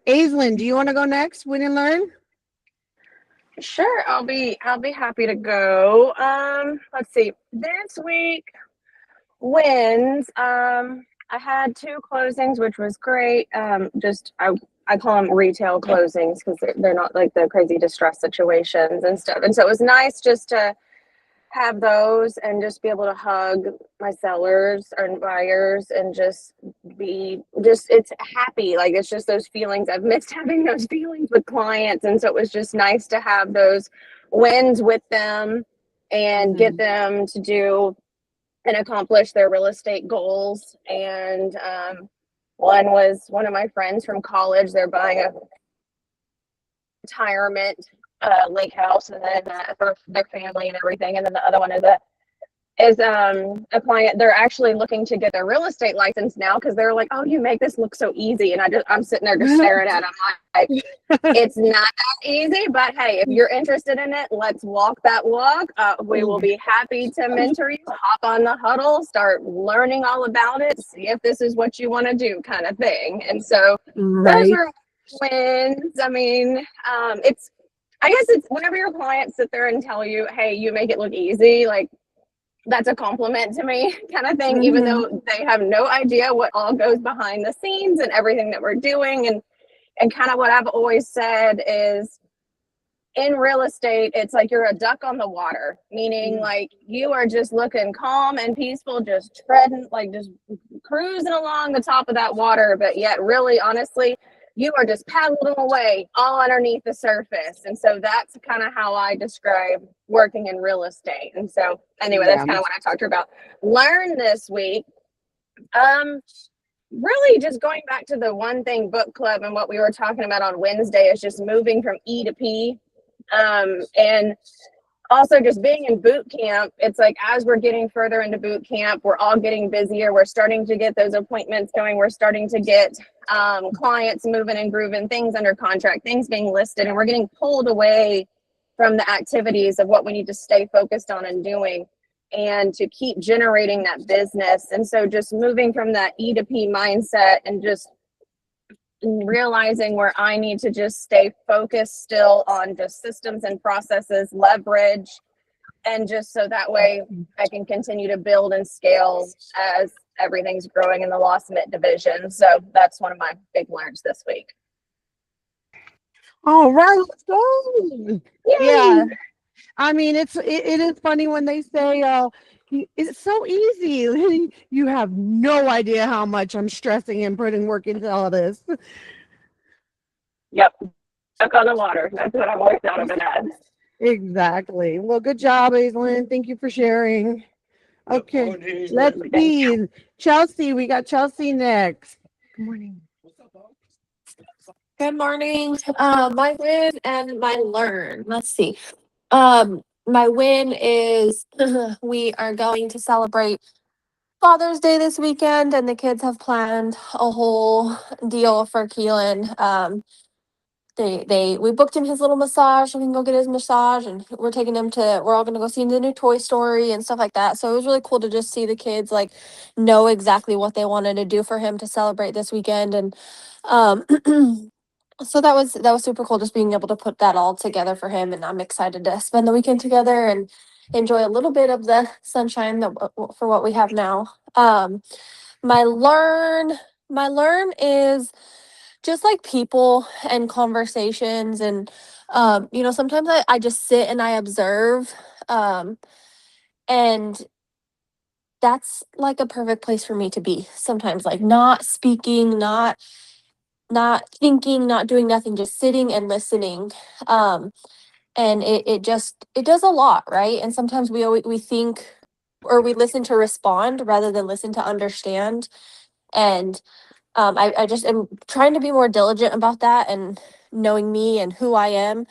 Aislinn, do you want to go next? Win and learn? Sure, I'll be happy to go. Let's see. This week wins. I had two closings, which was great. Just I call them retail closings because they're not like the crazy distress situations and stuff. And so it was nice just to have those and just be able to hug my sellers or buyers and just be just it's happy, like it's just those feelings. I've missed having those feelings with clients, and so it was just nice to have those wins with them and get them to do and accomplish their real estate goals. And one was one of my friends from college. They're buying a retirement lake house, and then for their family and everything. And then the other one is a client. They're actually looking to get their real estate license now because they're like, oh, you make this look so easy. And I'm sitting there just staring at them like, it's not that easy, but hey, if you're interested in it, let's walk that walk. We will be happy to mentor you. Hop on the Huddle, start learning all about it, see if this is what you want to do, kind of thing. And so those were wins. I mean, I guess it's whenever your clients sit there and tell you, hey, you make it look easy, like that's a compliment to me, kind of thing, even though they have no idea what all goes behind the scenes and everything that we're doing. And kind of what I've always said is in real estate, it's like you're a duck on the water, meaning like you are just looking calm and peaceful, just treading, like just cruising along the top of that water. But yet really, honestly, you are just paddling away all underneath the surface. And so that's kind of how I describe working in real estate. And so anyway, that's kind of what I talked about. Learn this week. Really just going back to the One Thing book club and what we were talking about on Wednesday is just moving from E to P. And also just being in boot camp, it's like as we're getting further into boot camp, we're all getting busier. We're starting to get those appointments going. We're starting to get clients moving and grooving, things under contract, things being listed, and we're getting pulled away from the activities of what we need to stay focused on and doing and to keep generating that business. And so just moving from that E to P mindset and just realizing where I need to just stay focused still on just systems and processes, leverage, and just so that way I can continue to build and scale as everything's growing in the loss mit division. So that's one of my big learns this week. All right, let's go. Yeah. I mean, it is funny when they say, it's so easy. You have no idea how much I'm stressing and putting work into all this. Yep. Stuck on the water. That's what I've always thought of it as. Exactly. Well, good job, Aislinn. Thank you for sharing. Okay, let's see. Chelsea, we got Chelsea next. Good morning. Good morning. My win and my learn. Let's see. My win is we are going to celebrate Father's Day this weekend, and the kids have planned a whole deal for Keelan. We booked him his little massage so he can go get his massage, and we're all gonna go see the new Toy Story and stuff like that. So it was really cool to just see the kids like know exactly what they wanted to do for him to celebrate this weekend. And so that was super cool, just being able to put that all together for him. And I'm excited to spend the weekend together and enjoy a little bit of the sunshine for what we have now. My learn is just like people and conversations, and sometimes I just sit and I observe, and that's like a perfect place for me to be sometimes, like not speaking, not thinking, not doing nothing, just sitting and listening. And it does a lot, right? And sometimes we think, or we listen to respond rather than listen to understand. And I just am trying to be more diligent about that, and knowing me and who I am,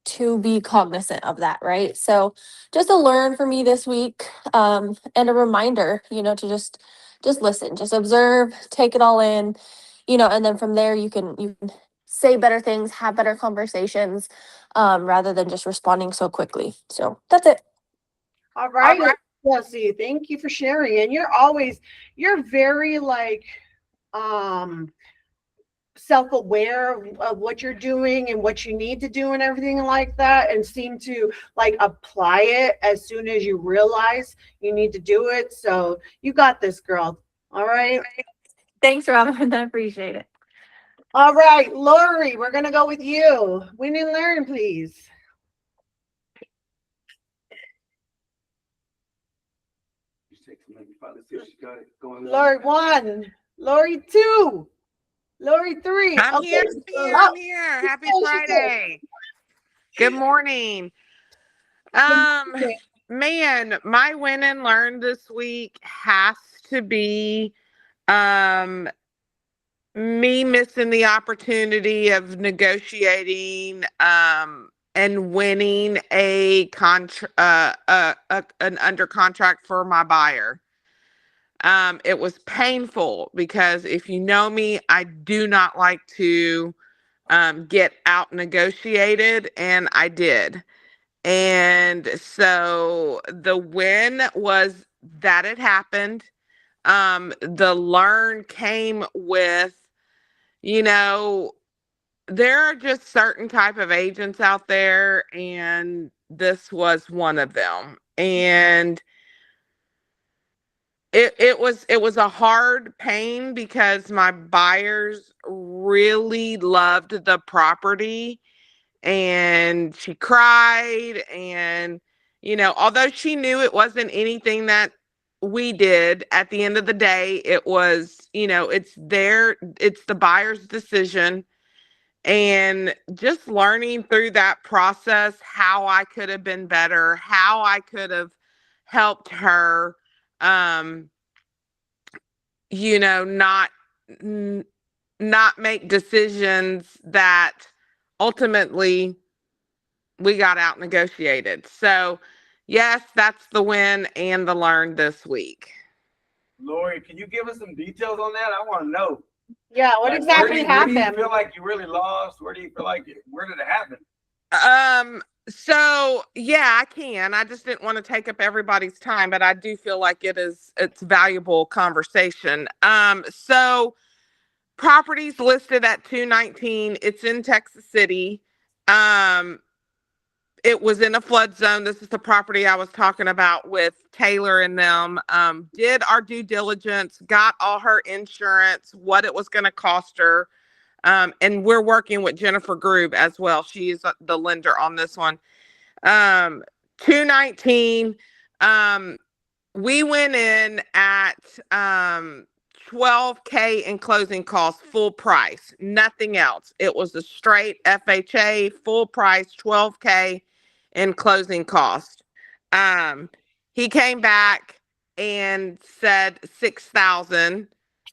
to be cognizant of that, right? So just a learn for me this week, and a reminder, to just listen, just observe, take it all in, and then from there you can say better things, have better conversations, rather than just responding so quickly. So that's it. All right. Chelsea, thank you for sharing. And you're very like self-aware of what you're doing and what you need to do and everything like that, and seem to like apply it as soon as you realize you need to do it. So you got this, girl. All right. Thanks, Robin. I appreciate it. All right, Lori, we're gonna go with you. Win and learn, please. Lori 1, Lori 2, Lori 3. I'm Okay. here. I'm here. Happy Friday. Good morning. Man, my win and learn this week has to be me missing the opportunity of negotiating and winning an under contract for my buyer. It was painful because if you know me, I do not like to get out negotiated, and I did. And so the win was that it happened. The learn came with, you know, there are just certain type of agents out there, and this was one of them. And it was a hard pain because my buyers really loved the property, and she cried, and although she knew it wasn't anything that we did, at the end of the day it was, it's the buyer's decision. And just learning through that process how I could have been better, how I could have helped her, um not not make decisions that ultimately we got out negotiated. So yes, that's the win and the learn this week. Lori, can you give us some details on that? I want to know. Yeah, what exactly happened? Where do you feel like you really lost? Where do you feel like where did it happen? So yeah, I can. I just didn't want to take up everybody's time, but I do feel like it's valuable conversation. So properties listed at 219. It's in Texas City. It was in a flood zone. This is the property I was talking about with Taylor and them. Did our due diligence, got all her insurance, what it was going to cost her. And we're working with Jennifer Grube as well. She's the lender on this one. 219. We went in at 12K in closing costs, full price, nothing else. It was a straight FHA, full price, 12K in closing cost. He came back and said 6,000.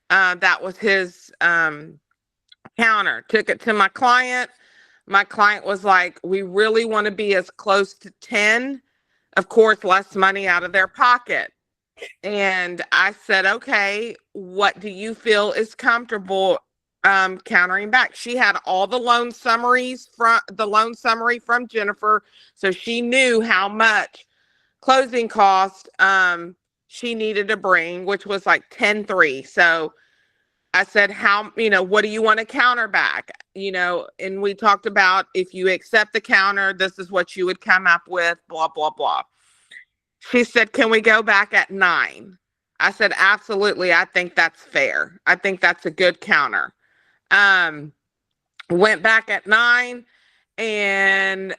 That was his counter. Took it to my client. My client was like, we really want to be as close to 10. Of course, less money out of their pocket. And I said, okay, what do you feel is comfortable countering back? She had all the loan summaries from the loan summary from Jennifer. So she knew how much closing cost she needed to bring, which was like 10.3. So I said, what do you want to counter back? And we talked about, if you accept the counter, this is what you would come up with, blah, blah, blah. She said, can we go back at 9? I said, absolutely. I think that's fair. I think that's a good counter. Went back at 9, and,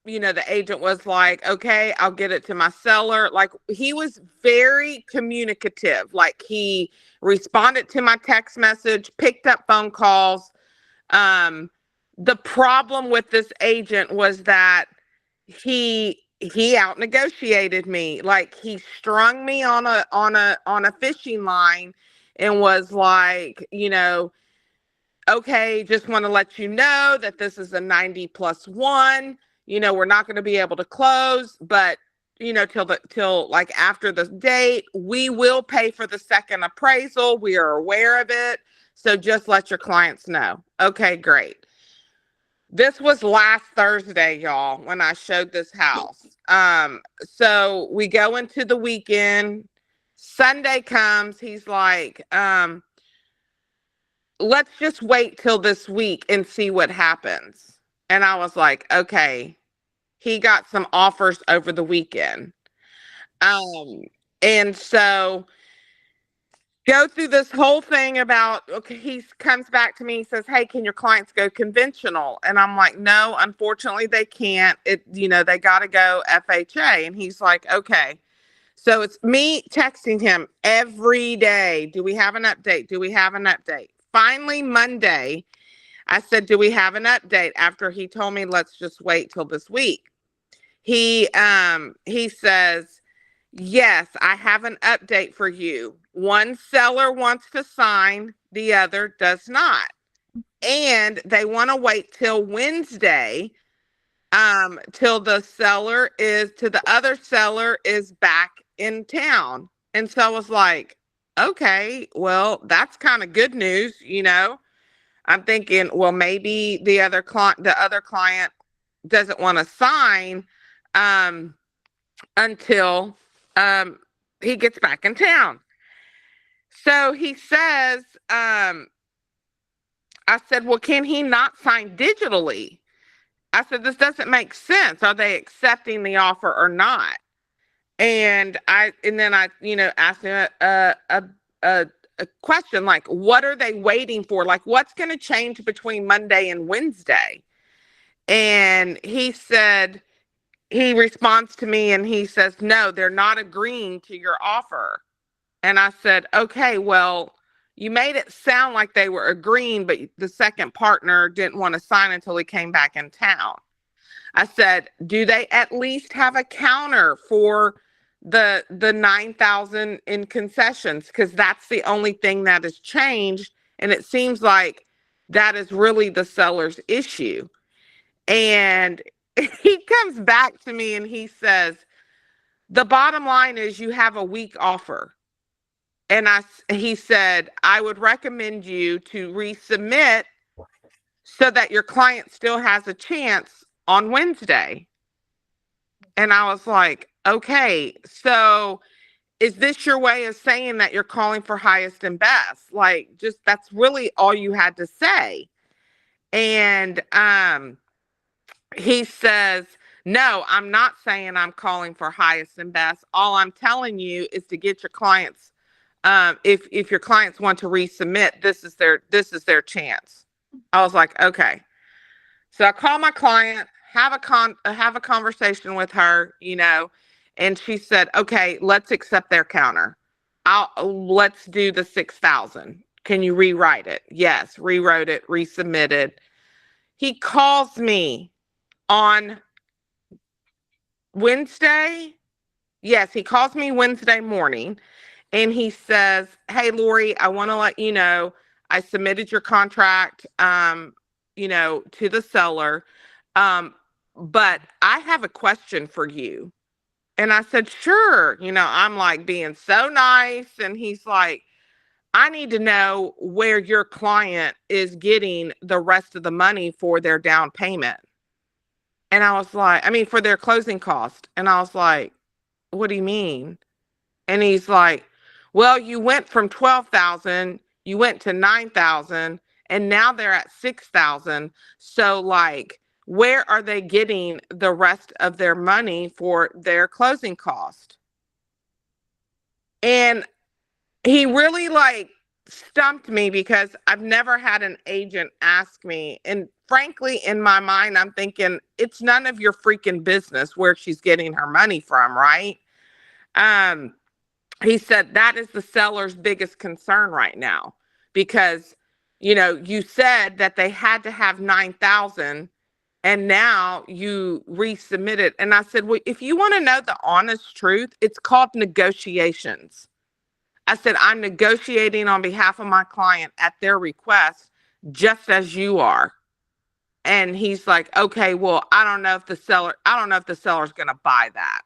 the agent was like, okay, I'll get it to my seller. Like, he was very communicative. Like, he responded to my text message, picked up phone calls. The problem with this agent was that he out negotiated me. Like, he strung me on a fishing line and was like, okay, just want to let you know that this is a 90+1. We're not going to be able to close, but till like after the date, we will pay for the second appraisal. We are aware of it. So just let your clients know. Okay, great. This was last Thursday, y'all, when I showed this house. So we go into the weekend. Sunday comes. He's like, let's just wait till this week and see what happens. And I was like, okay, he got some offers over the weekend. Um, and so go through this whole thing about, okay, he comes back to me, he says, hey, can your clients go conventional? And I'm like, no, unfortunately they can't. They got to go FHA. And he's like, okay. So it's me texting him every day. Do we have an update? Do we have an update? Finally, Monday, I said, do we have an update? After he told me, let's just wait till this week. He says, yes, I have an update for you. One seller wants to sign, the other does not. And they want to wait till Wednesday, till the other seller is back in town. And so I was like, okay, well, that's kind of good news, I'm thinking, well, maybe the other client doesn't want to sign until he gets back in town. So he says, I said, well, can he not sign digitally? I said, this doesn't make sense. Are they accepting the offer or not? And then I asked him a question like, what are they waiting for? Like, what's going to change between Monday and Wednesday? And he responds to me and he says, no, they're not agreeing to your offer. And I said, okay, well, you made it sound like they were agreeing, but the second partner didn't want to sign until he came back in town. I said, do they at least have a counter for the $9,000 in concessions? Because that's the only thing that has changed. And it seems like that is really the seller's issue. And he comes back to me and he says, the bottom line is you have a weak offer. And he said, I would recommend you to resubmit so that your client still has a chance on Wednesday. And I was like, okay, so is this your way of saying that you're calling for highest and best? Like, just that's really all you had to say. And he says, no, I'm not saying I'm calling for highest and best. All I'm telling you is to get your clients, if your clients want to resubmit, this is their chance. I was like, okay. So I call my client, have a conversation with her, and she said, okay, let's accept their counter. Let's do the 6,000. Can you rewrite it? Yes, rewrote it, resubmitted. He calls me on Wednesday. Yes, he calls me Wednesday morning and he says, hey, Lori, I want to let you know, I submitted your contract, to the seller. But I have a question for you. And I said, sure. I'm like being so nice. And he's like, I need to know where your client is getting the rest of the money for their down payment. And I was like, for their closing cost. And I was like, what do you mean? And he's like, well, you went from 12,000, you went to 9,000, and now they're at 6,000. So like, where are they getting the rest of their money for their closing cost? And he really like stumped me because I've never had an agent ask me. And frankly, in my mind, I'm thinking it's none of your freaking business where she's getting her money from, right? He said that is the seller's biggest concern right now because, you said that they had to have 9,000 and now you resubmitted. And I said, well, if you want to know the honest truth, it's called negotiations. I said, I'm negotiating on behalf of my client at their request, just as you are. And he's like, okay, well, I don't know if the seller's going to buy that.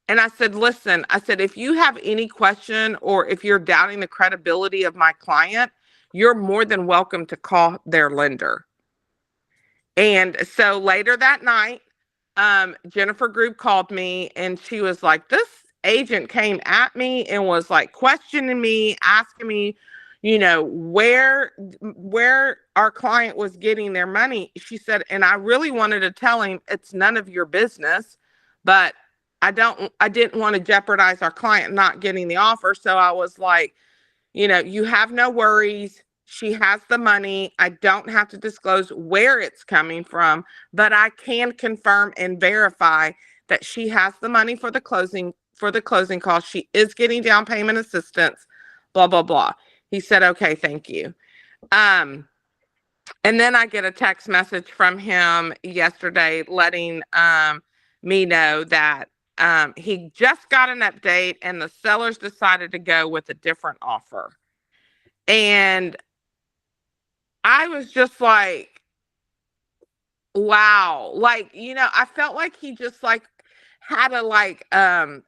And I said, listen, if you have any question or if you're doubting the credibility of my client, you're more than welcome to call their lender. And so later that night, Jennifer Group called me and she was like, this agent came at me and was like questioning me, asking me, where our client was getting their money. She said, and I really wanted to tell him it's none of your business, but I didn't want to jeopardize our client not getting the offer. So I was like, you have no worries. She has the money. I don't have to disclose where it's coming from, but I can confirm and verify that she has the money for the closing cost. She is getting down payment assistance, blah, blah, blah. He said, okay, thank you. And then I get a text message from him yesterday letting me know that he just got an update and the sellers decided to go with a different offer. And I was just like, wow. Like, I felt like he just like had a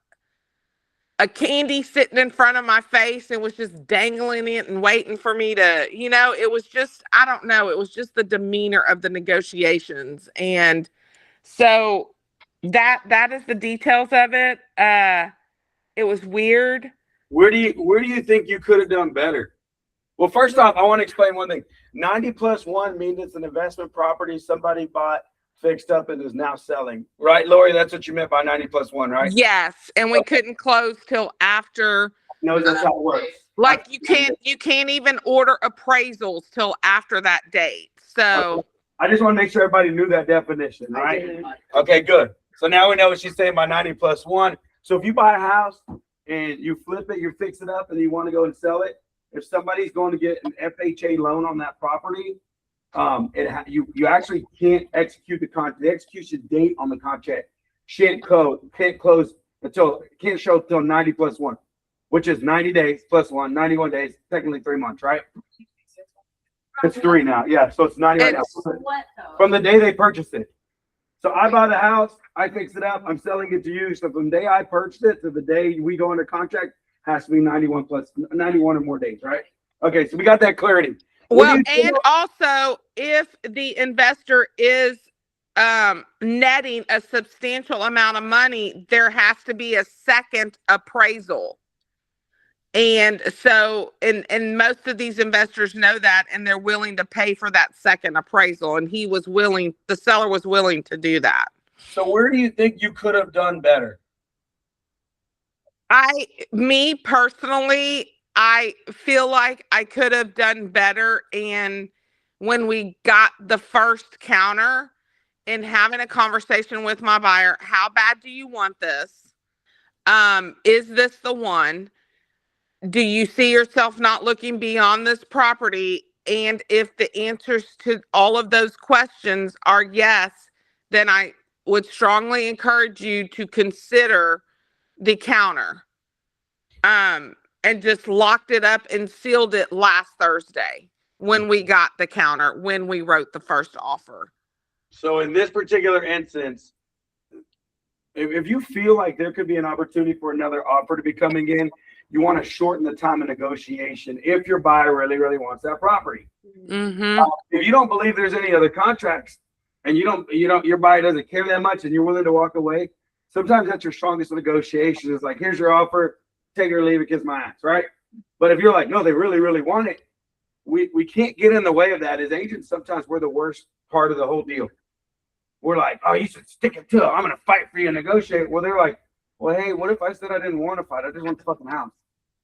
candy sitting in front of my face and was just dangling it and waiting for me to, it was just, I don't know. It was just the demeanor of the negotiations. And so that is the details of it. It was weird. Where do you think you could have done better? Well, first off, I want to explain one thing. 90+1 means it's an investment property somebody bought, fixed up, and is now selling. Right, Lori? That's what you meant by 90+1, right? Yes, and we couldn't close till after. No, that's how it works. Like you can't even order appraisals till after that date. So okay. I just want to make sure everybody knew that definition, right? Okay, good. So now we know what she's saying by 90+1. So if you buy a house and you flip it, you fix it up, and you want to go and sell it, if somebody's going to get an FHA loan on that property, you actually can't execute the execution date on the contract. Can't close until can't show till 90+1, which is 90 days plus 1, 91 days, technically 3 months, right? It's 3 now, yeah. So it's 90 right now. From the day they purchased it. So I buy the house, I fix it up, I'm selling it to you. So from the day I purchased it to the day we go under contract has to be 91 or more days, right? Okay, so we got that clarity. Well, and also if the investor is netting a substantial amount of money, there has to be a second appraisal. And so, and most of these investors know that, and they're willing to pay for that second appraisal. And the seller was willing to do that. So where do you think you could have done better? Me personally, I feel like I could have done better. And when we got the first counter and having a conversation with my buyer, how bad do you want this? Is this the one? Do you see yourself not looking beyond this property? And if the answers to all of those questions are yes, then I would strongly encourage you to consider the counter. And just locked it up and sealed it last Thursday when we got the counter, when we wrote the first offer. So in this particular instance, if you feel like there could be an opportunity for another offer to be coming in, you want to shorten the time of negotiation if your buyer really, really wants that property. Mm-hmm. If you don't believe there's any other contracts and your buyer doesn't care that much and you're willing to walk away, sometimes that's your strongest negotiation. Is like, here's your offer, take it or leave it, kiss my ass, right? But if you're like, no, they really, really want it, we can't get in the way of that. As agents, sometimes we're the worst part of the whole deal. We're like, oh, you should stick it to it. I'm going to fight for you and negotiate. Well, they're like, well, hey, what if I said I didn't want to fight? I just want the fucking house.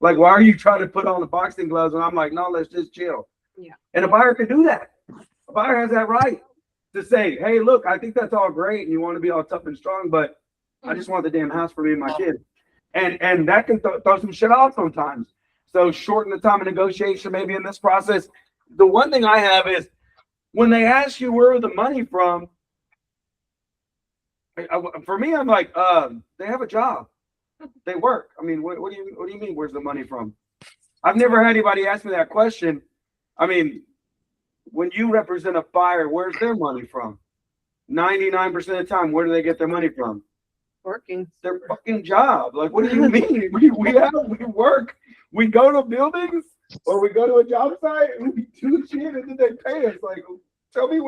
Like, why are you trying to put on the boxing gloves? And I'm like, no, let's just chill. Yeah. And a buyer can do that. A buyer has that right to say, hey, look, I think that's all great. And you want to be all tough and strong, but I just want the damn house for me and my kid. And that can throw some shit off sometimes. So shorten the time of negotiation maybe in this process. The one thing I have is when they ask you where the money from, for me, I'm like, they have a job. They work. I mean, what do you mean? Where's the money from? I've never had anybody ask me that question. I mean, when you represent a buyer, where's their money from? 99% of the time, where do they get their money from? Working. Their fucking job. Like, what do you mean? we work. We go to buildings or we go to a job site and we do shit and then they pay us. Like, tell me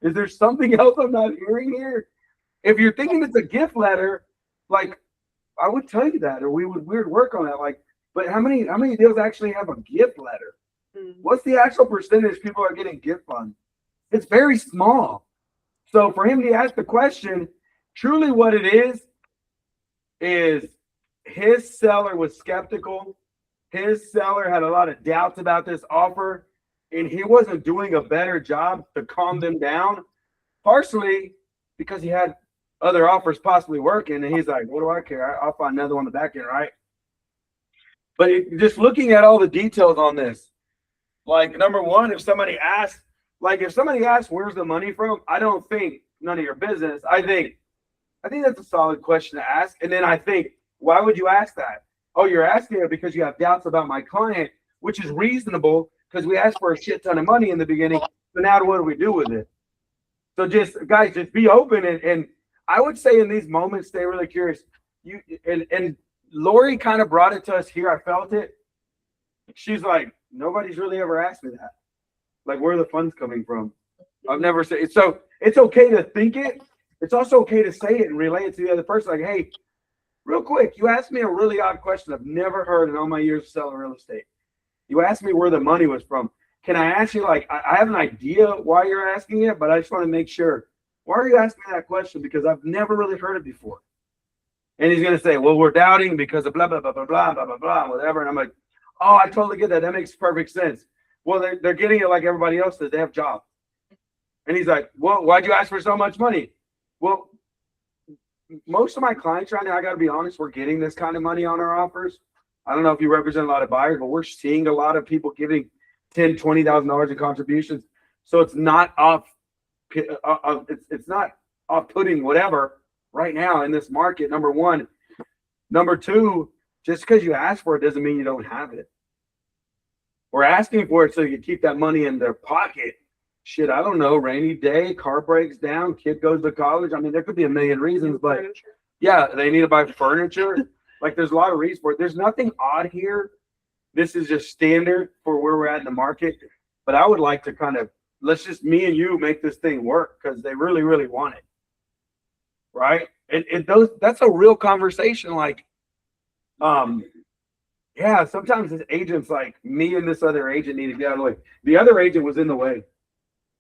is there something else I'm not hearing here? If you're thinking it's a gift letter, like, I would tell you that, or we would work on that. Like, But how many deals actually have a gift letter? What's the actual percentage people are getting gift funds? It's very small. So for him to ask the question, truly what it is his seller was skeptical. His seller had a lot of doubts about this offer, and he wasn't doing a better job to calm them down, partially because he had other offers possibly working, and he's like, what do I care? I'll find another one on the back end, right? But just looking at all the details on this, like number one, if somebody asks, where's the money from? I don't think none of your business. I think that's a solid question to ask. And then I think, why would you ask that? Oh, you're asking it because you have doubts about my client, which is reasonable because we asked for a shit ton of money in the beginning. So now what do we do with it? So just guys, just be open, and I would say in these moments, stay really curious. And Lori kind of brought it to us here. I felt it. She's like, nobody's really ever asked me that. Like, where are the funds coming from? I've never said it. So it's okay to think it. It's also okay to say it and relay it to the other person. Like, hey, real quick, you asked me a really odd question I've never heard in all my years of selling real estate. You asked me where the money was from. Can I ask you, like, I have an idea why you're asking it, but I just want to make sure. Why are you asking that question? Because I've never really heard it before. And he's going to say, well, we're doubting because of blah, blah, blah, blah, blah, blah, blah, blah, whatever. And I'm like, oh, I totally get that. That makes perfect sense. Well, they're getting it like everybody else does. They have jobs. And he's like, well, why'd you ask for so much money? Well, most of my clients right now, I got to be honest, we're getting this kind of money on our offers. I don't know if you represent a lot of buyers, but we're seeing a lot of people giving $10,000, $20,000 in contributions. So it's not it's not off-putting whatever right now in this market, number one. Number two, just because you ask for it doesn't mean you don't have it. We're asking for it so you keep that money in their pocket. Shit, I don't know, rainy day, car breaks down, kid goes to college. I mean, there could be a million reasons, but yeah, they need to buy furniture. Like, there's a lot of reasons for it. There's nothing odd here. This is just standard for where we're at in the market. But I would like to kind of, let's just me and you make this thing work because they really, really want it. Right? That's a real conversation. Like, yeah, sometimes as agents, like me and this other agent need to get out of the way. The other agent was in the way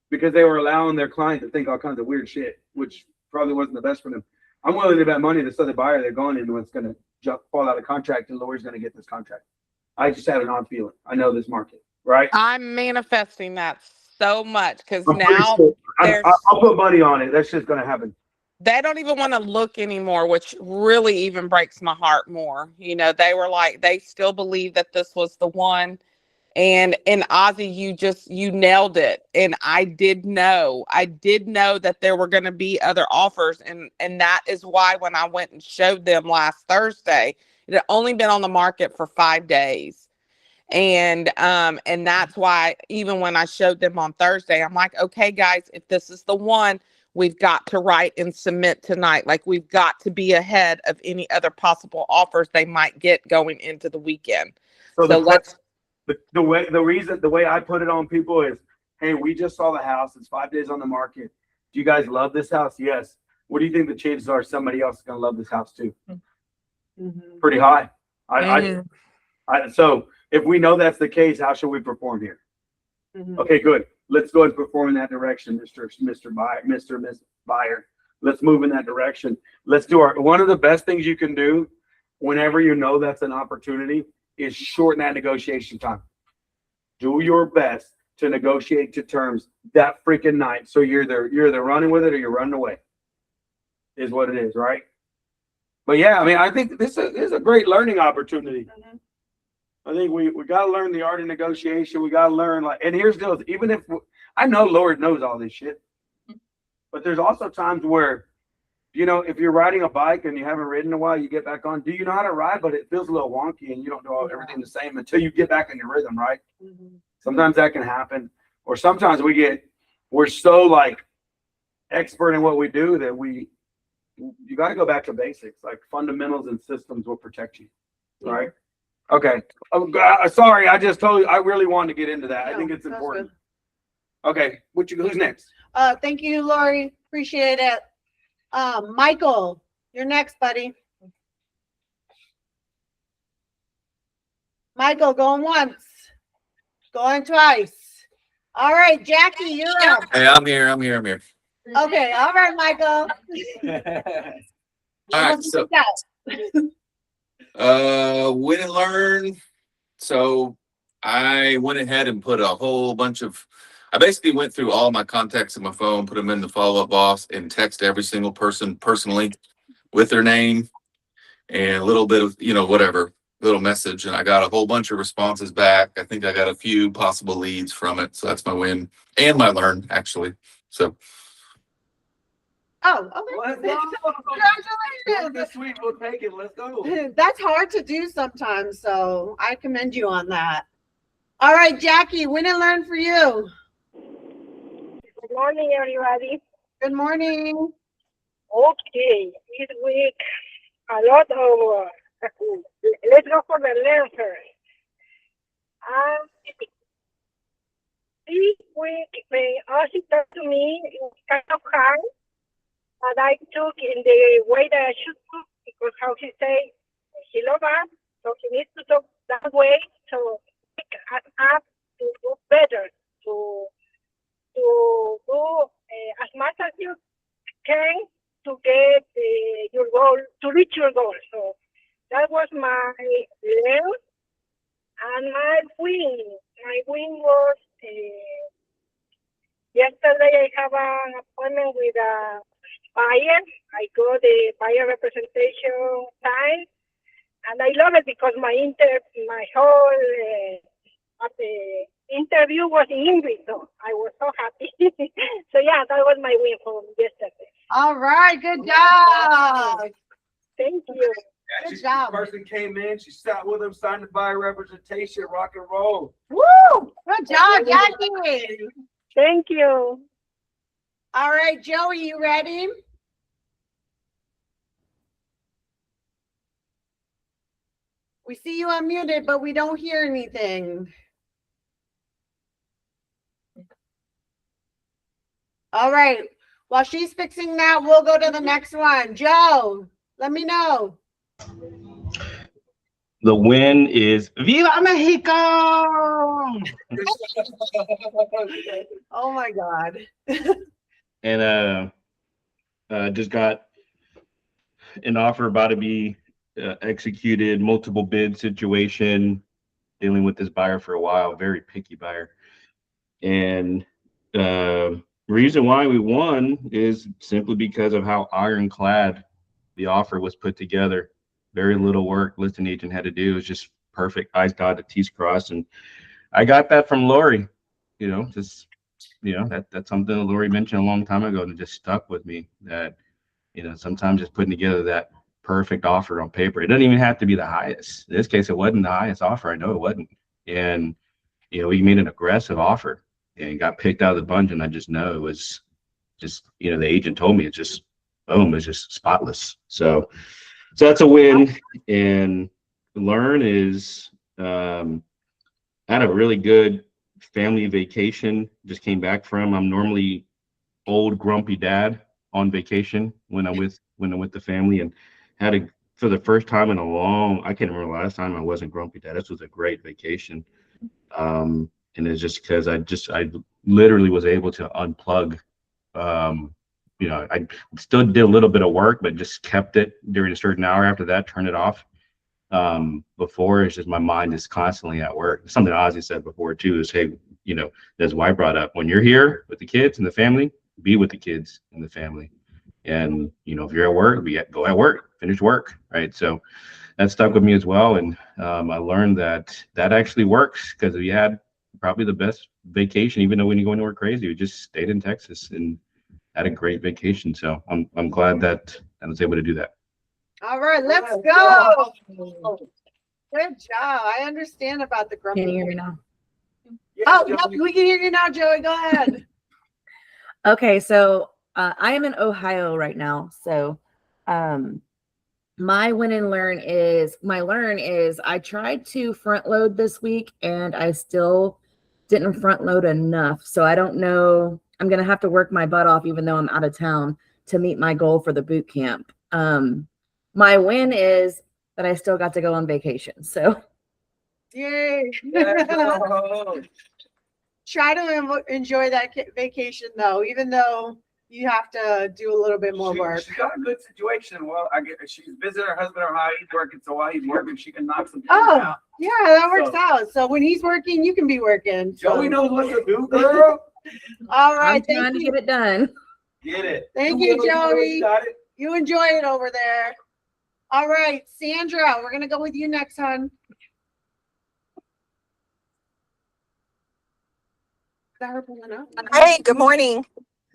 because they were allowing their client to think all kinds of weird shit, which probably wasn't the best for them. I'm willing to bet money this other buyer they're going into it's going to fall out of contract and Lori's going to get this contract. I just have an odd feeling. I know this market, right? I'm manifesting that so much because now I'll put money on it. That's just going to happen. They don't even want to look anymore, which really even breaks my heart more. You know, they were like, they still believe that this was the one. And Ozzy, you nailed it. And I did know that there were going to be other offers. And that is why when I went and showed them last Thursday, it had only been on the market for 5 days. And that's why even when I showed them on Thursday, I'm like, okay, guys, if this is the one, we've got to write and submit tonight. Like, we've got to be ahead of any other possible offers they might get going into the weekend. So let's. The way I put it on people is, hey, we just saw the house. It's 5 days on the market. Do you guys love this house? Yes. What do you think the chances are somebody else is going to love this house too? Mm-hmm. Pretty high. So if we know that's the case, how should we perform here? Mm-hmm. Okay, good. Let's go and perform in that direction, Mr. Buyer, Mr. Miss Buyer. Let's move in that direction. Let's do one of the best things you can do whenever you know that's an opportunity is shorten that negotiation time. Do your best to negotiate to terms that freaking night. So you're either running with it or you're running away. Is what it is, right? But yeah, I mean, I think this is a great learning opportunity. Mm-hmm. I think we got to learn the art of negotiation. We got to learn, like, and here's the deal, even if I know Lord knows all this shit, but there's also times where, you know, if you're riding a bike and you haven't ridden in a while, you get back on. Do you know how to ride? But it feels a little wonky and you don't do everything the same until you get back in your rhythm, right? Mm-hmm. Sometimes that can happen. Or sometimes we're so like expert in what we do that you got to go back to basics. Like fundamentals and systems will protect you, right? Okay. Oh, sorry, I just told you. I really wanted to get into that. I think it's important. Okay. Who's next? Thank you, Lori. Appreciate it. Michael, you're next, buddy. Michael, going once. Going twice. All right, Jackie, you're up. Hey, I'm here. Okay, all right, Michael. All right, so win and learn. So I went ahead and put a whole bunch of, I basically went through all my contacts in my phone, put them in the follow-up box, and text every single person personally with their name and a little bit of, whatever, little message. And I got a whole bunch of responses back. I think I got a few possible leads from it. So that's my win and my learn, actually. So. Oh, okay. Congratulations. This week we'll take it. Let's go. That's hard to do sometimes, so I commend you on that. All right, Jackie, win and learn for you. Good morning, everybody. Good morning. Okay, this week a lot of let's go for the learn first. This week when Ozzy talked to me, it was kind of hard, but I took in the way that I should talk because how he say he loves us, so he needs to talk that way to pick us up to do better, to do as much as you can to get your goal, to reach your goal. So that was my learn. And my win was yesterday I have an appointment with a buyer. I got the buyer representation time, and I love it because my whole interview was in English, so I was so happy. So yeah, that was my win from yesterday. All right, good job. Thank you. Yeah, Good job. The person came in, she sat with him, signed the buyer representation, rock and roll. Woo! Good job, Jackie. Thank you. All right, Joey, you ready? We see you unmuted, but we don't hear anything. All right. While she's fixing that, we'll go to the next one. Joe, let me know. The win is Viva Mexico! Oh my God. And just got an offer about to be executed, multiple bid situation, dealing with this buyer for a while, very picky buyer. And reason why we won is simply because of how ironclad the offer was put together. Very little work listing agent had to do. It was just perfect. I's dotted, T's crossed. And I got that from Lori, that's something that Lori mentioned a long time ago and it just stuck with me that, sometimes just putting together that perfect offer on paper. It doesn't even have to be the highest. In this case, it wasn't the highest offer. I know it wasn't. And, we made an aggressive offer and got picked out of the bunch. And I just know it was just, the agent told me it's just, boom, it's just spotless. So that's a win. And learn is I had a really good family vacation, just came back from. I'm normally old grumpy dad on vacation when I'm with the family, and had for the first time in a long, I can't remember the last time I wasn't grumpy dad. This was a great vacation. And it's just because I literally was able to unplug. I still did a little bit of work, but just kept it during a certain hour. After that, turn it off. Before, it's just my mind is constantly at work. Something Ozzy said before too is, hey, that's why I brought up, when you're here with the kids and the family, be with the kids and the family. And if you're at work, go at work, finish work, right? So that stuck with me as well. And I learned that actually works, because we had probably the best vacation, even though we didn't go anywhere crazy. We just stayed in Texas and had a great vacation. So I'm glad that I was able to do that. All right, let's go. Good job. I understand about the grumpy. Can you hear me now? Oh, no, we can hear you now, Joey. Go ahead. Okay, so I am in Ohio right now. So my win and learn is, I tried to front load this week and I still didn't front load enough. So I don't know. I'm going to have to work my butt off, even though I'm out of town, to meet my goal for the boot camp. My win is that I still got to go on vacation. So Yay. Let's go. Try to enjoy that vacation though, even though you have to do a little bit more work. She's got a good situation. Well, she's visiting her husband or how he's working, so while he's working, she can knock some things out. Yeah, that works out. So when he's working, you can be working. So. Joey knows what to do, girl. All right, I'm trying to get it done. Get it. Thank you, Joey. You enjoy it over there. All right, Sandra, we're gonna go with you next, hon. Hey, good morning.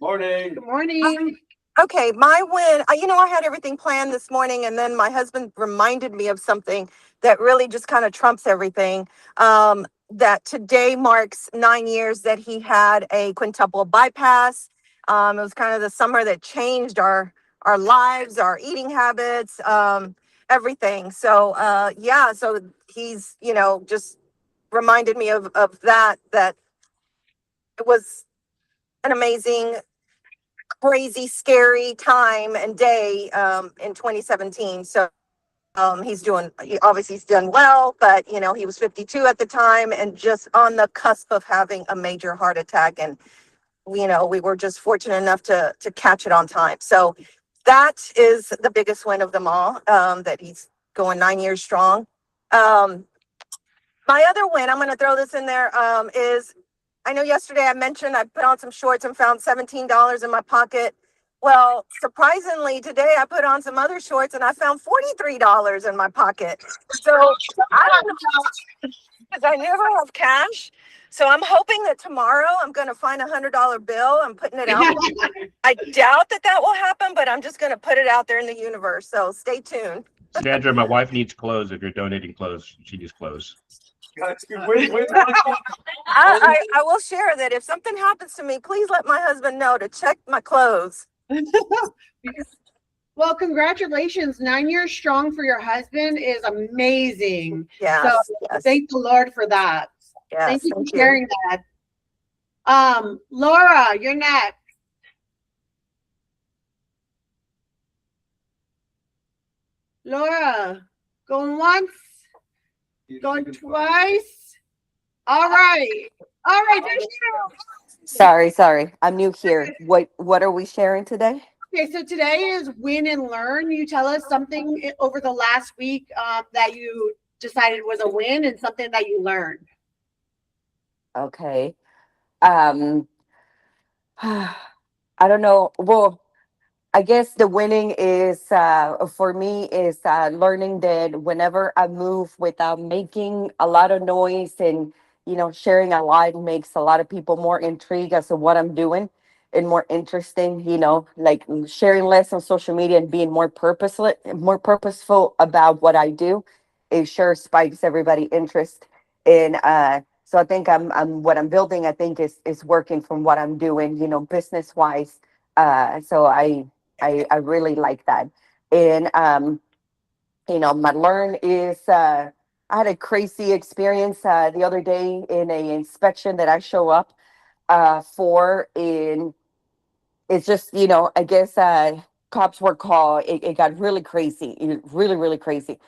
Morning. Good morning. Okay, my win, I had everything planned this morning, and then my husband reminded me of something that really just kind of trumps everything. That today marks 9 years that he had a quintuple bypass. It was kind of the summer that changed our lives, our eating habits, everything. So so he's, just reminded me of that it was an amazing, crazy, scary time and day in 2017. So he's done well, but he was 52 at the time and just on the cusp of having a major heart attack. And we were just fortunate enough to catch it on time. So that is the biggest win of them all, that he's going 9 years strong. My other win, I'm going to throw this in there, is I know yesterday I mentioned I put on some shorts and found $17 in my pocket. Well, surprisingly, today I put on some other shorts and I found $43 in my pocket. So I don't know, because I never have cash. So I'm hoping that tomorrow I'm going to find $100 bill and putting it out. I doubt that will happen, but I'm just going to put it out there in the universe. So stay tuned. Sandra, my wife needs clothes. If you're donating clothes, she needs clothes. I will share that if something happens to me, please let my husband know to check my clothes. Well, congratulations. 9 years strong for your husband is amazing. Yes, so yes. Thank the Lord for that. Yes, thank you for sharing that. Laura, you're next. Laura, going once, going twice. All right. All right. Sorry. I'm new here. What are we sharing today? Okay, so today is win and learn. You tell us something over the last week that you decided was a win and something that you learned. Okay. I don't know. Well, I guess the winning is for me is learning that whenever I move without making a lot of noise and sharing a lot makes a lot of people more intrigued as to what I'm doing and more interesting. Like sharing less on social media and being more purposeful about what I do. It sure spikes everybody interest in. So I think I'm what I'm building. I think is working from what I'm doing. Business wise. So I really like that. And my learn is I had a crazy experience the other day in a inspection that I show up for. In it's just I guess cops were called. It got really crazy, really crazy.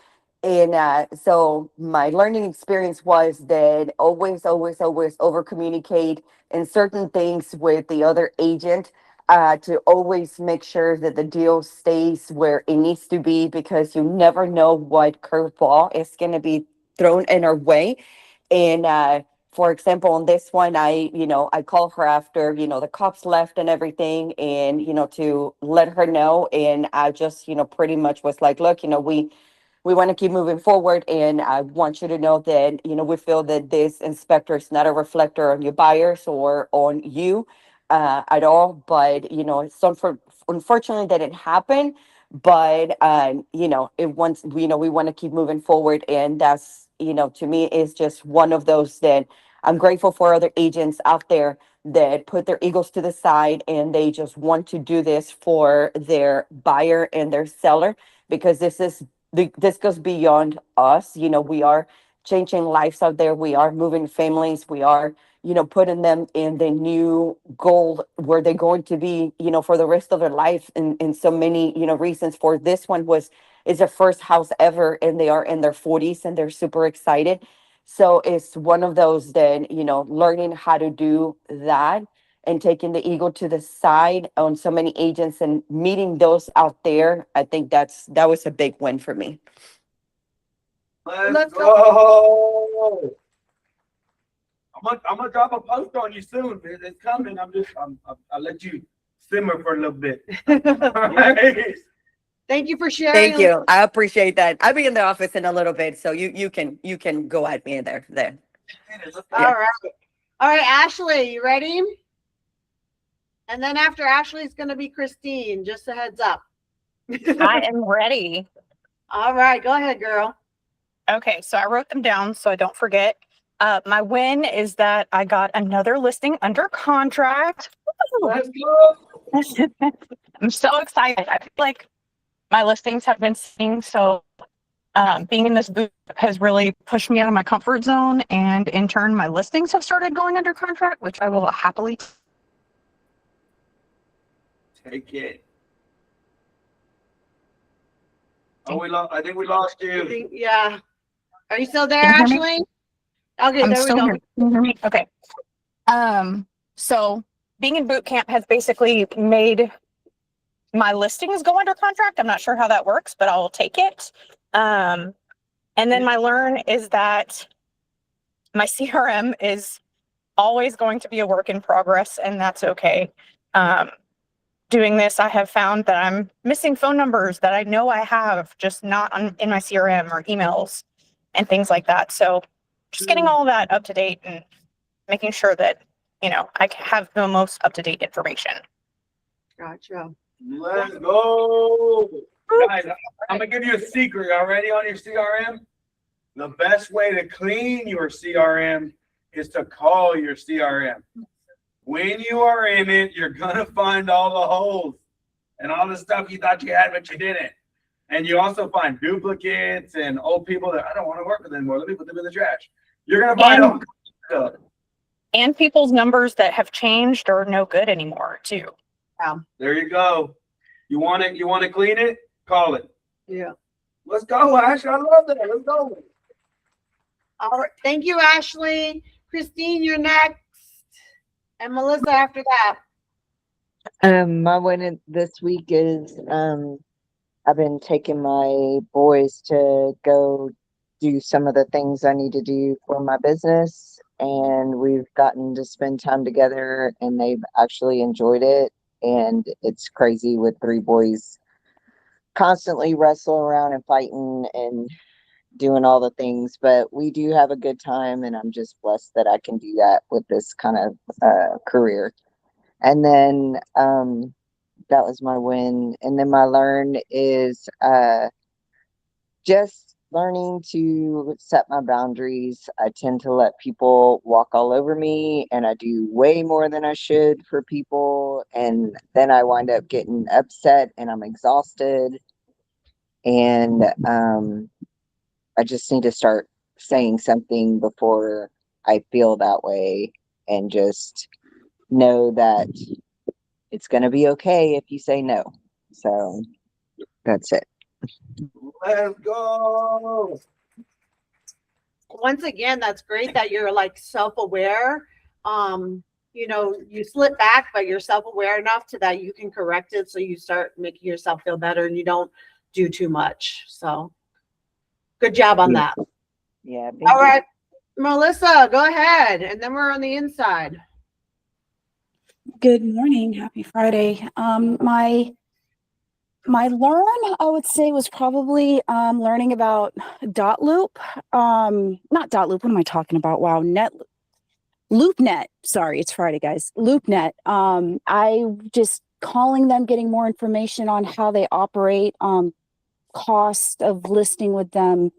And so my learning experience was that always over communicate in certain things with the other agent, to always make sure that the deal stays where it needs to be, because you never know what curveball is going to be thrown in our way. And for example, on this one, I call her after, the cops left and everything, and, to let her know. And I just, pretty much was like, look, we want to keep moving forward. And I want you to know that, we feel that this inspector is not a reflector on your buyers or on you at all. But, it's unfortunately that it happened. But, it wants, we want to keep moving forward. And that's, to me, is just one of those that I'm grateful for other agents out there that put their egos to the side and they just want to do this for their buyer and their seller, because this goes beyond us. We are changing lives out there. We are moving families. We are, putting them in the new goal where they're going to be, for the rest of their life. And so many, reasons for this one is their first house ever, and they are in their 40s and they're super excited. So it's one of those that, learning how to do that and taking the ego to the side on so many agents and meeting those out there. I think that was a big win for me. Let's go. I'm gonna drop a post on you soon. It's coming. I'll let you simmer for a little bit. Right. Thank you for sharing. Thank you. I appreciate that. I'll be in the office in a little bit, so you can go at me there. All right. All right, Ashley, you ready? And then after Ashley is going to be Christine. Just a heads up. I am ready. All right, go ahead, girl. Okay, so I wrote them down so I don't forget. My win is that I got another listing under contract. Let's go. I'm so excited. I feel like my listings have been sitting, so being in this booth has really pushed me out of my comfort zone, and in turn, my listings have started going under contract, which I will happily take it. Oh, I think we lost you. Yeah. Are you still there, Ashley? Okay, there we go. Can you hear me? Okay. So being in boot camp has basically made my listings go under contract. I'm not sure how that works, but I'll take it. And then my learn is that my CRM is always going to be a work in progress, and that's okay. Doing this, I have found that I'm missing phone numbers that I know I have, just not in my CRM or emails and things like that. So just getting all of that up to date and making sure that, I have the most up to date information. Gotcha. Let's go. Guys, I'm going to give you a secret already on your CRM. The best way to clean your CRM is to call your CRM. When you are in it, you're going to find all the holes and all the stuff you thought you had, but you didn't. And you also find duplicates and old people that I don't want to work with anymore. Let me put them in the trash. You're going to find all stuff. And people's numbers that have changed are no good anymore, too. There you go. You want it? You want to clean it? Call it. Yeah. Let's go, Ash. I love that. Let's go. All right. Thank you, Ashley. Christine, you're next. And Melissa after that. My win this week is I've been taking my boys to go do some of the things I need to do for my business, and we've gotten to spend time together, and they've actually enjoyed it. And it's crazy with 3 boys constantly wrestling around and fighting and doing all the things, but we do have a good time, and I'm just blessed that I can do that with this kind of career. And then that was my win. And then my learn is just learning to set my boundaries. I tend to let people walk all over me, and I do way more than I should for people, and then I wind up getting upset and I'm exhausted. And I just need to start saying something before I feel that way, and just know that it's going to be okay if you say no. So that's it. Let's go. Once again, that's great that you're like self-aware. You slip back, but you're self-aware enough to that you can correct it, so you start making yourself feel better and you don't do too much. So good job on that. Yeah. All right, Melissa, go ahead. And then we're on the inside. Good morning. Happy Friday. My learn, I would say, was probably learning about dot loop. Not dot loop. What am I talking about? Wow. LoopNet. Sorry, it's Friday, guys. LoopNet. I just calling them, getting more information on how they operate, cost of listing with them,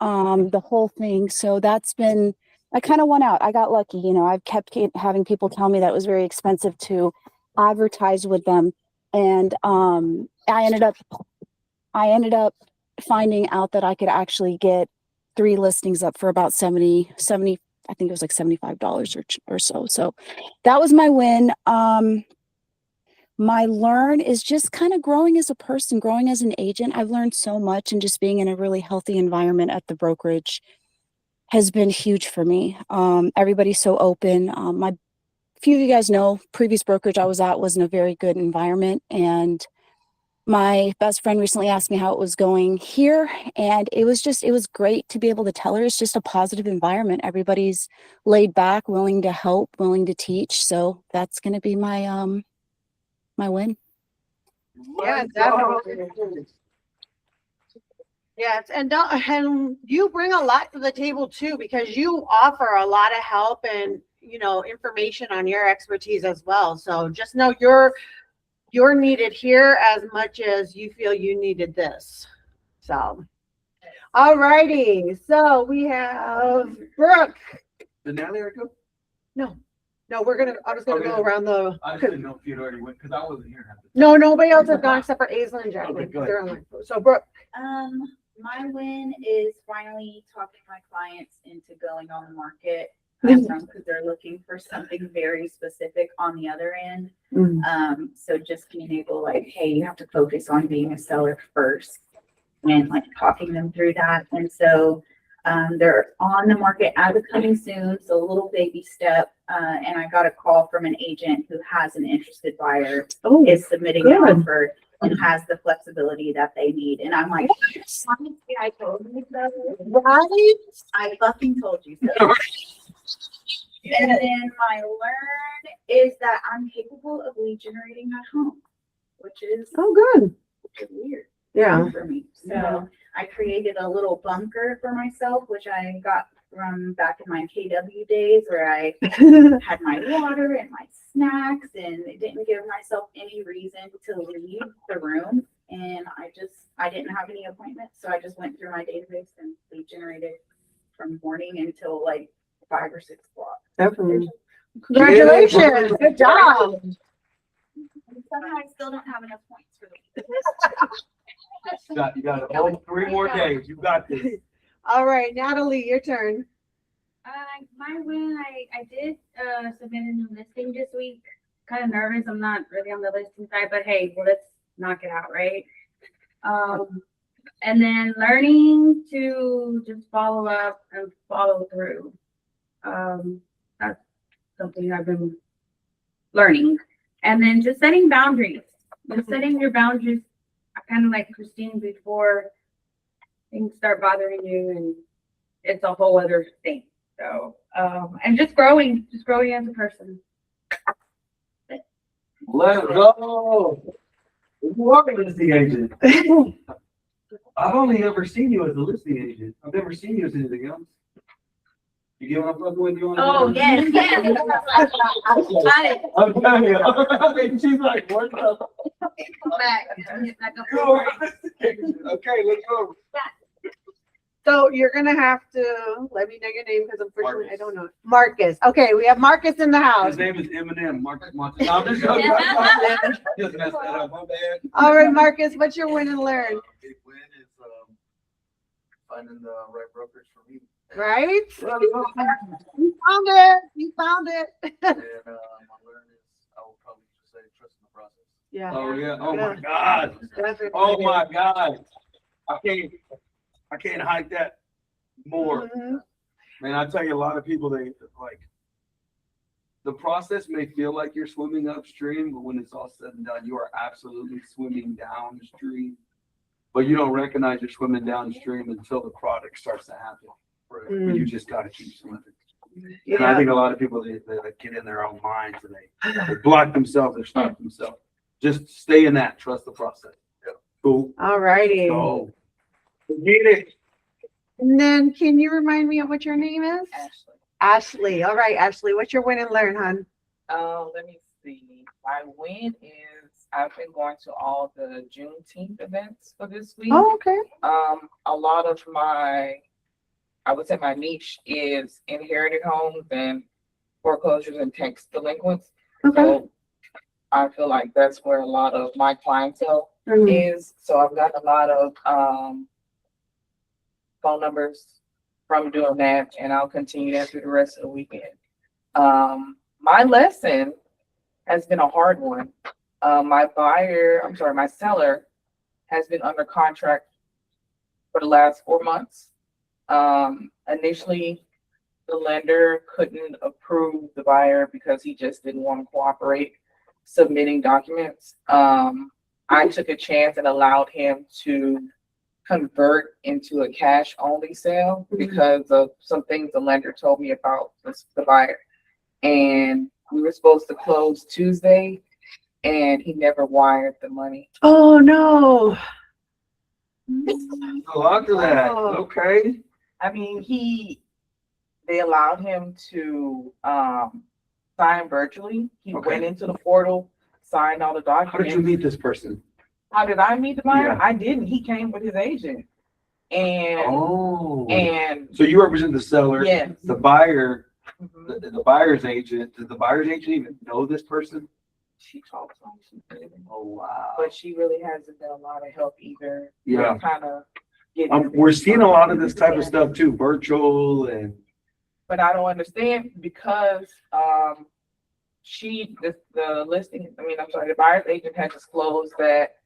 the whole thing. So that's been, I kind of went out. I got lucky. I've kept having people tell me that it was very expensive to advertise with them. And I ended up finding out that I could actually get 3 listings up for about 70, I think it was like $75 or so. So that was my win. My learn is just kind of growing as a person, growing as an agent. I've learned so much, and just being in a really healthy environment at the brokerage. has been huge for me. Everybody's so open. My few of you guys know, previous brokerage I was at wasn't a very good environment, and my best friend recently asked me how it was going here, and it was great to be able to tell her it's just a positive environment. Everybody's laid back, willing to help, willing to teach. So that's going to be my my win. Yeah, definitely. Yes, and you bring a lot to the table too, because you offer a lot of help and information on your expertise as well. So just know you're needed here as much as you feel you needed this. So, all righty. So we have Brooke. Did Natalie already go? No, I was gonna go around the. I just didn't know if you'd already went because I wasn't here. No, nobody else has gone except for Aislinn and Jacqueline. Okay, go ahead. They're online. So Brooke. My win is finally talking my clients into going on the market because they're looking for something very specific on the other end. So just being able, like, hey, you have to focus on being a seller first, and like talking them through that. And so they're on the market as of coming soon, so a little baby step. And I got a call from an agent who has an interested buyer, is submitting an offer, and has the flexibility that they need. And I'm like, I told you so. Right? I fucking told you so. And then my learn is that I'm capable of lead generating at home, which is good. Weird. Yeah. For me. So I created a little bunker for myself, which I got from back in my KW days, where I had my water and my snacks, and didn't give myself any reason to leave the room. And I didn't have any appointments, so I just went through my database and lead generated from morning until like 5 or 6 o'clock. Definitely. Congratulations. Good job. Somehow I still don't have enough points for the You got a whole 3 more days. You got this. All right, Natalie, your turn. My win, I did submit a new listing this week. Kind of nervous. I'm not really on the listing side, but hey, well, let's knock it out, right? And then learning to just follow up and follow through. That's something I've been learning. And then just setting boundaries. Just setting your boundaries, kind of like Christine, before things start bothering you, and it's a whole other thing. So, and just growing as a person. Let's go. You are a listing agent. I've only ever seen you as a listing agent. I've never seen you as anything else. You get what I'm fucking with you on? Oh, yes. I'm telling you. She's like, what the? Okay, let's go. So you're gonna have to let me know your name, because unfortunately I don't know. Marcus. Okay, we have Marcus in the house. His name is Eminem. Marcus Montes. No, I'm just just messed that up. My bad. All right, Marcus, what's your win and learn? Big win is finding the right brokerage for me. Right? You found it. You found it. And my learn is I will probably just say trust in the process. Yeah. Oh yeah. Oh my God. Oh my God. I can't hike that more. Man, I tell you, a lot of people, they like the process may feel like you're swimming upstream, but when it's all said and done, you are absolutely swimming downstream. But you don't recognize you're swimming downstream until the product starts to happen. Right? But you just got to keep swimming. And I think a lot of people, they like get in their own minds and they block themselves, they stop themselves. Just stay in that. Trust the process. Yeah. Cool. All righty. Oh. Get it. And then can you remind me of what your name is? Ashley. Ashley. All right, Ashley. What's your win and learn, hon? Let me see. My win is I've been going to all the Juneteenth events for this week. Oh, okay. A lot of I would say my niche is inherited homes and foreclosures and tax delinquents. Okay. So I feel like that's where a lot of my clientele is. So I've gotten a lot of phone numbers from doing that, and I'll continue that through the rest of the weekend. My lesson has been a hard one. My seller has been under contract for the last 4 months. Initially, the lender couldn't approve the buyer because he just didn't want to cooperate submitting documents. I took a chance and allowed him to convert into a cash only sale because of some things the lender told me about the buyer. And we were supposed to close Tuesday and he never wired the money. Oh, no. So after that, Oh. okay. I mean, they allowed him to sign virtually. He Okay. went into the portal, signed all the documents. How did you meet this person? How did I meet the buyer? Yeah. I didn't. He came with his agent. And and So you represent the seller. Yes. The buyer, the buyer's agent. Did the buyer's agent even know this person? she talks on she did. Oh wow. But she really hasn't done a lot of help either. Yeah. Kind of We're seeing a lot of this type of stuff too, virtual and. But I don't understand because the listing, the buyer's agent had disclosed that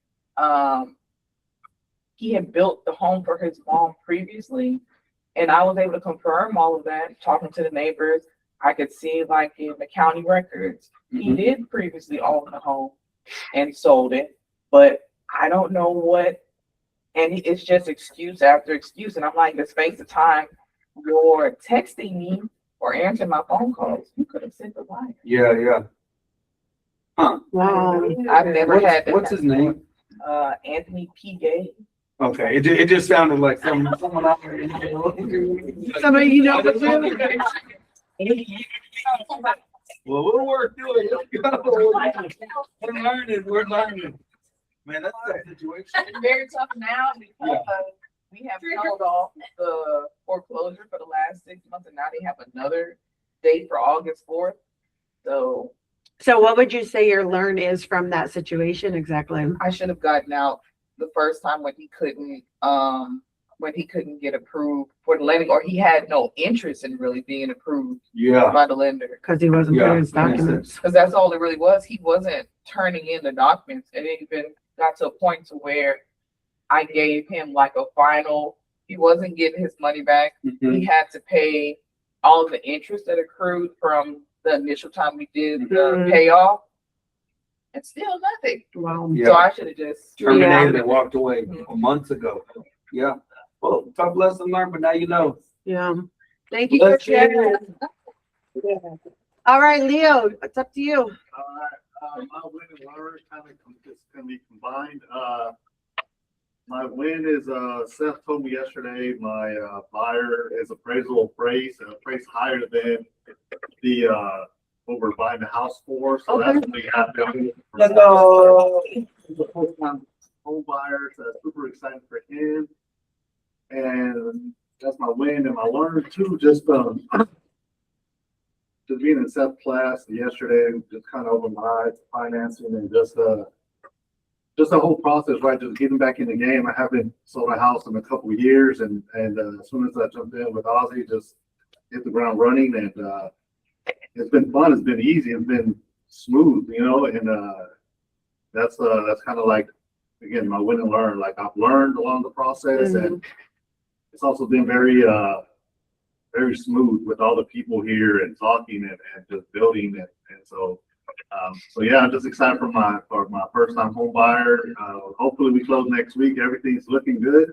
he had built the home for his mom previously. And I was able to confirm all of that, talking to the neighbors. I could see like in the county records, he did previously own the home and sold it, but I don't know what, and it's just excuse after excuse. And I'm like, the space of time you're texting me or answering my phone calls, you could have sent the wire. Yeah, yeah. Huh. Wow. I've never had that. What's his name? Anthony P. Gay. Okay, it just sounded like someone out there. Somebody you know. Well, we'll work through it. We're learning. Man, that's a situation. It's very tough now because we have held off the foreclosure for the last 6 months, and now they have another date for August 4th. So what would you say your learn is from that situation exactly? I should have gotten out the first time when he couldn't get approved for the lending, or he had no interest in really being approved by the lender. Because he wasn't putting his documents. Because that's all it really was. He wasn't turning in the documents. And it even got to a point to where I gave him like a final, he wasn't getting his money back. He had to pay all the interest that accrued from the initial time we did the payoff. And still nothing. Wow. So I should have just terminated and walked away months ago. Yeah. Well, tough lesson learned, but now you know. Yeah. Thank you for sharing. All right, Leo, it's up to you. My win and learn kind of can be combined. My win is Seth told me yesterday my buyer is appraised higher than the what we're buying the house for. So that's really happy. Let's go. Home buyer, so that's super excited for him. And that's my win and my learn too. Just being in Seth's class yesterday, just kind of opened my eyes to financing and just the whole process, right? Just getting back in the game. I haven't sold a house in a couple of years, and as soon as I jumped in with Ozzy, just hit the ground running, and it's been fun. It's been easy. It's been smooth, and that's kind of like, again, my win and learn. Like I've learned along the process, and it's also been very very smooth with all the people here and talking and just building it. And so yeah, I'm just excited for my first time home buyer. Hopefully we close next week. Everything's looking good.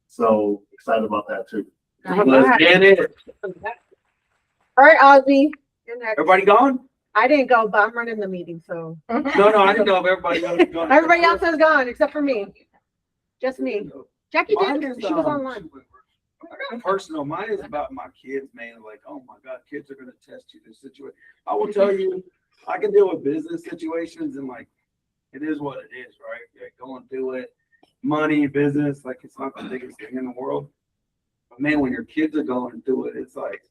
So excited about that too. Let's get it. All right, Ozzy, you're next. Everybody gone? I didn't go, but I'm running the meeting, so. No, I didn't know if everybody else was gone. Everybody else is gone except for me. Just me. Jackie Mine did. is, She was online. Personal. Mine is about my kids, man. Like, oh my God, kids are going to test you this situation. I will tell you, I can deal with business situations and like, it is what it is, right? Yeah, go and do it. Money, business, like it's not the biggest thing in the world. But man, when your kids are going through it, it's like,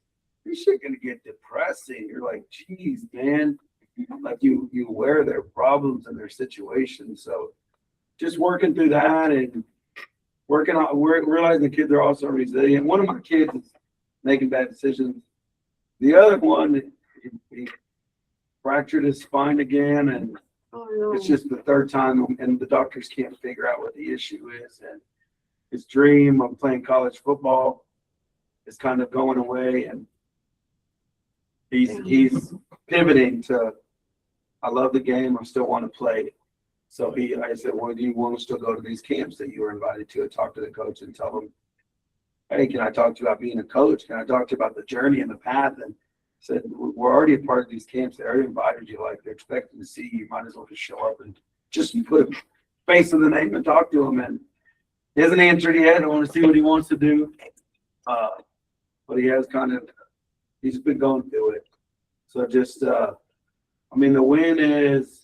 this shit gonna get depressing. You're like, geez, man. Like you aware their problems and their situations. So just working through that and working on realizing the kids are also resilient. One of my kids is making bad decisions. The other one, he fractured his spine again, and it's just the third time, and the doctors can't figure out what the issue is. And his dream of playing college football, is kind of going away, and he's pivoting to, I love the game, I still want to play. So I said, well, do you want to still go to these camps that you were invited to and talk to the coach and tell them, hey, can I talk to you about being a coach? Can I talk to you about the journey and the path? And said, we're already a part of these camps. They already invited you. Like, they're expecting to see you. You might as well just show up and just put a face to the name and talk to him. And he hasn't answered yet. I want to see what he wants to do. But he has he's been going through it. So just, the win is,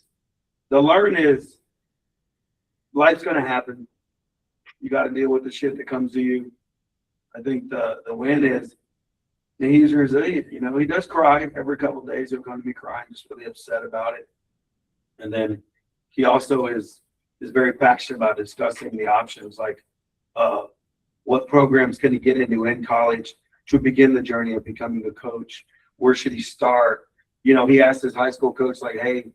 the learn is, life's going to happen. You got to deal with the shit that comes to you. I think the win is, he's resilient. He does cry every couple of days. He's going to be crying, just really upset about it. And then he also is very passionate about discussing the options, like what programs can he get into in college to begin the journey of becoming a coach? Where should he start? He asked his high school coach, like, hey,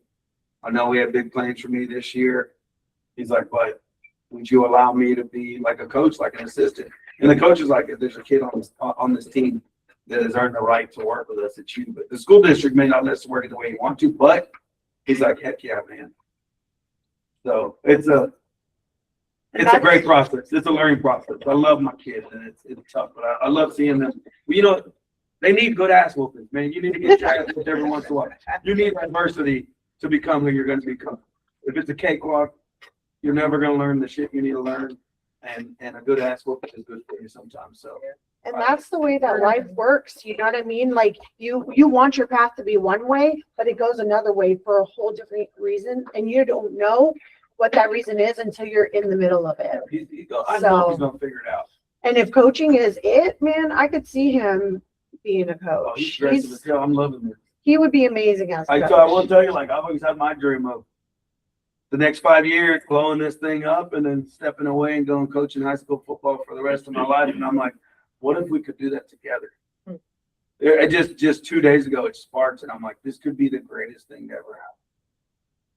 I know we have big plans for me this year. He's like, but would you allow me to be like a coach, like an assistant? And the coach is like, if there's a kid on this team that has earned the right to work with us, it's you. But the school district may not necessarily work it the way you want to, but he's like, heck yeah, man. So it's a great process. It's a learning process. I love my kids, and it's tough, but I love seeing them. They need good ass whoopings, man. You need to get your ass whooped every once in a while. You need adversity to become who you're going to become. If it's a cakewalk, you're never going to learn the shit you need to learn. And a good ass whooping is good for you sometimes. So. And that's the way that life works. You know what I mean? Like you want your path to be one way, but it goes another way for a whole different reason. And you don't know what that reason is until you're in the middle of it. I know he's going to figure it out. And if coaching is it, man, I could see him being a coach. Oh, he's aggressive as hell. I'm loving it. He would be amazing as a coach. I will tell you, like, I've always had my dream of the next 5 years blowing this thing up and then stepping away and going coaching high school football for the rest of my life. And I'm like, what if we could do that together? Just 2 days ago, it sparked, and I'm like, this could be the greatest thing to ever happen.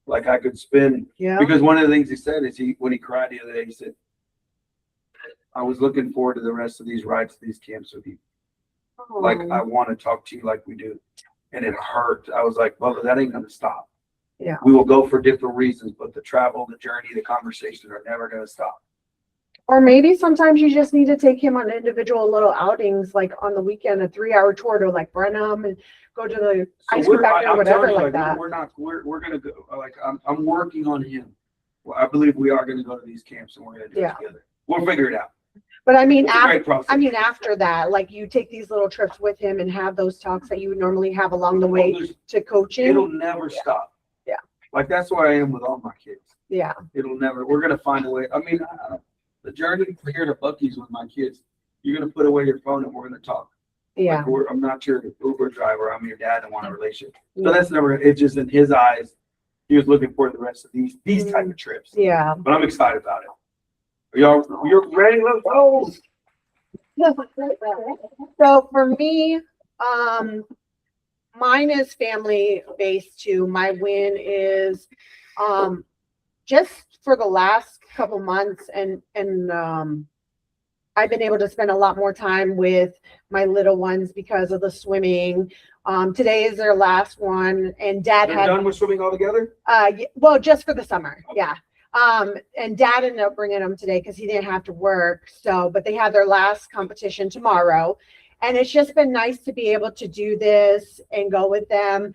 Like, I could spin. Yeah. Because one of the things he said is when he cried the other day, he said, I was looking forward to the rest of these rides to these camps with you. Oh. Like, I want to talk to you like we do. And it hurt. I was like, well, that ain't going to stop. Yeah. We will go for different reasons, but the travel, the journey, the conversation are never going to stop. Or maybe sometimes you just need to take him on individual little outings, like on the weekend, a 3-hour tour to like Brenham and go to the ice cream factory or whatever like that. We're going to go, like, I'm working on him. Well, I believe we are going to go to these camps and we're going to do it together. We'll figure it out. But I mean, it's after that, like you take these little trips with him and have those talks that you would normally have along the way to coaching. It'll never stop. Yeah. Like, that's where I am with all my kids. Yeah. It'll never, we're going to find a way. I mean, the journey from here to Buc-ee's with my kids, you're going to put away your phone and we're going to talk. Yeah. Like, I'm not your Uber driver. I'm your dad and want a relationship. So that's never, it's just in his eyes, he was looking for the rest of these type of trips. Yeah. But I'm excited about it. You're ready? Let's go. So for me, mine is family based too. My win is just for the last couple months and I've been able to spend a lot more time with my little ones because of the swimming. Today is their last one, and Dad They're done with swimming altogether? Well, just for the summer, yeah. And Dad ended up bringing them today because he didn't have to work. So, but they have their last competition tomorrow, and it's just been nice to be able to do this and go with them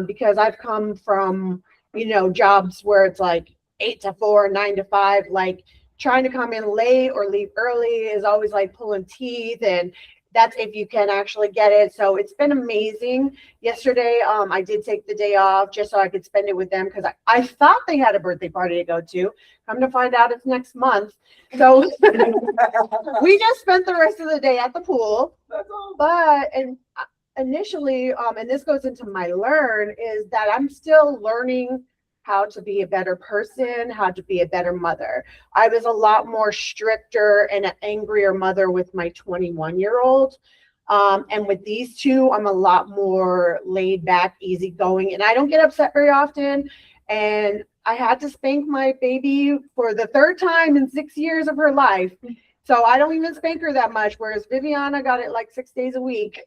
because I've come from jobs where it's like 8 to 4, 9 to 5, like. Trying to come in late or leave early is always like pulling teeth, and that's if you can actually get it. So it's been amazing. Yesterday, I did take the day off just so I could spend it with them because I thought they had a birthday party to go to. Come to find out it's next month. So we just spent the rest of the day at the pool. But initially, and this goes into my learn, is that I'm still learning how to be a better person, how to be a better mother. I was a lot more stricter and an angrier mother with my 21-year-old. And with these two, I'm a lot more laid back, easygoing, and I don't get upset very often. And I had to spank my baby for the 3rd time in 6 years of her life. So I don't even spank her that much, whereas Viviana got it like 6 days a week.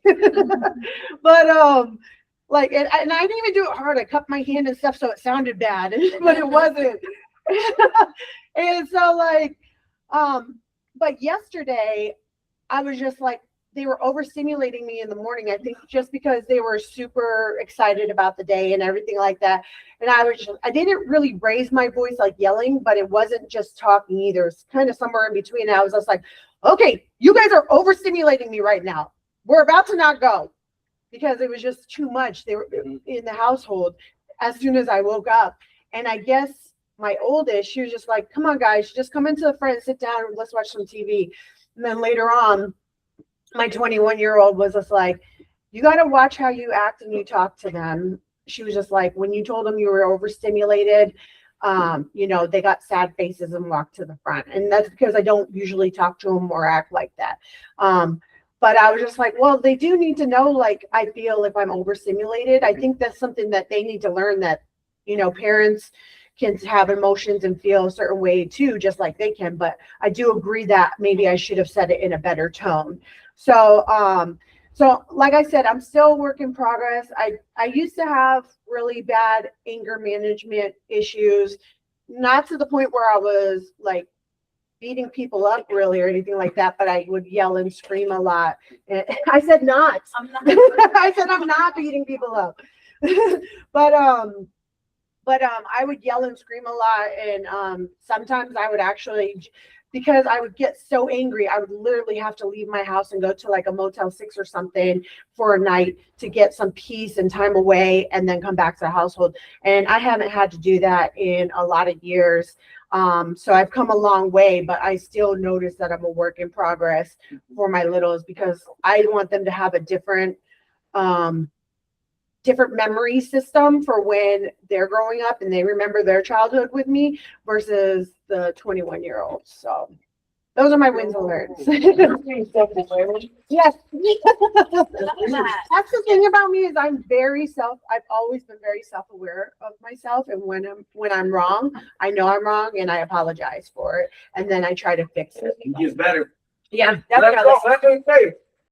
But like, and I didn't even do it hard. I cupped my hand and stuff so it sounded bad, but it wasn't. And so like, but yesterday I was just like, they were overstimulating me in the morning. I think just because they were super excited about the day and everything like that. And I didn't really raise my voice like yelling, but it wasn't just talking either. It's kind of somewhere in between. I was just like, okay, you guys are overstimulating me right now. We're about to not go, because it was just too much. They were in the household as soon as I woke up. And I guess my oldest, she was just like, come on guys, just come into the front and sit down and let's watch some TV. And then later on, my 21-year-old was just like, you got to watch how you act and you talk to them. She was just like, when you told them you were overstimulated, you know, they got sad faces and walked to the front. And that's because I don't usually talk to them or act like that. But I was just like, well, they do need to know, like, I feel if I'm overstimulated. I think that's something that they need to learn, that, you know, parents can have emotions and feel a certain way too, just like they can. But I do agree that maybe I should have said it in a better tone. So, so like I said, I'm still a work in progress. I used to have really bad anger management issues, not to the point where I was like beating people up really or anything like that, but I would yell and scream a lot. And I said not. I said I'm not beating people up. but I would yell and scream a lot, and sometimes I would actually, because I would get so angry, I would literally have to leave my house and go to like a Motel 6 or something for a night to get some peace and time away, and then come back to the household. And I haven't had to do that in a lot of years. So I've come a long way, but I still notice that I'm a work in progress for my littles, because I want them to have a different memory system for when they're growing up and they remember their childhood with me versus the 21-year-olds. So those are my wins and learns. Yes. That's the thing about me, is I've always been very self-aware of myself, and when I'm wrong, I know I'm wrong and I apologize for it, and then I try to fix it. It gets better. Yeah, Let's definitely. go. Let's go.